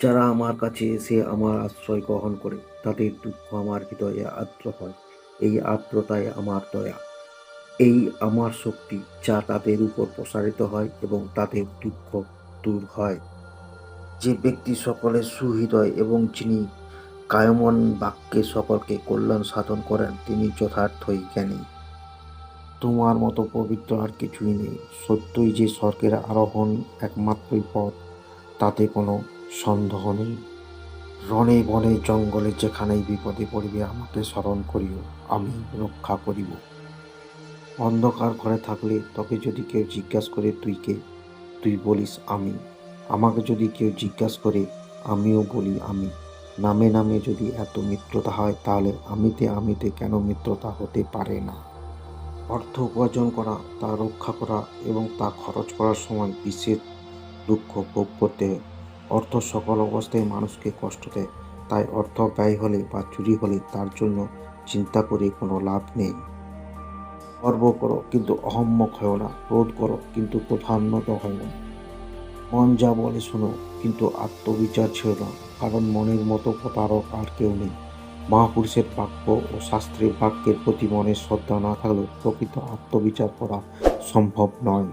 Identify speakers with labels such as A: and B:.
A: যারা আমার কাছে এসে আমার আশ্রয় গ্রহণ করে তাদের দুঃখ আমার হৃদয়ে আর্দ্র হয়। এই আর্দ্রতাই আমার দয়া, এই আমার শক্তি, যা তাদের উপর প্রসারিত হয় এবং তাদের দুঃখ দূর হয়। যে ব্যক্তি সকলের সুহৃদয় এবং যিনি কায়মন বাক্যে সকলকে কল্যাণ সাধন করেন, তিনি যথার্থই জ্ঞানী। তোমার মতো পবিত্র আর কিছুই নেই। সত্যই যে স্বর্গের আরোহণ একমাত্রই পথ, তাতে কোনো সন্দেহ নেই। রণে বনে জঙ্গলে যেখানেই বিপদে পড়িবে আমাকে স্মরণ করিও, আমি রক্ষা করিব। অন্ধকার ঘরে থাকলে তবে যদি কেউ জিজ্ঞাসা করে তুই কে, তুই বলিস আমি। আমাকে যদি কেউ জিজ্ঞাসা করে, আমিও বলি আমি। নামে নামে যদি এত মিত্রতা হয়, তাহলে আমিতে আমিতে কেন মিত্রতা হতে পারে না? অর্থ উপার্জন করা, তা রক্ষা করা এবং তা খরচ করার সময় বিশেষ দুঃখ ভোগ করতে হয়। অর্থ সকল অবস্থায় মানুষকে কষ্ট দেয়, তাই অর্থ ব্যয় হলে বা চুরি হলে তার জন্য চিন্তা করে কোনো লাভ নেই। গর্ব করো কিন্তু অহম্মক হও না, ক্রোধ করো কিন্তু ক্রোধান্বিত হও না। মন যা বলে শোনো, কিন্তু আত্মবিচার ছিল না, কারণ মনের মতো প্রতারক আর কেউ নেই। মহাপুরুষের বাক্য ও শাস্ত্রের বাক্যের প্রতি মনের শ্রদ্ধা না থাকলে প্রকৃত আত্মবিচার করা সম্ভব নয়।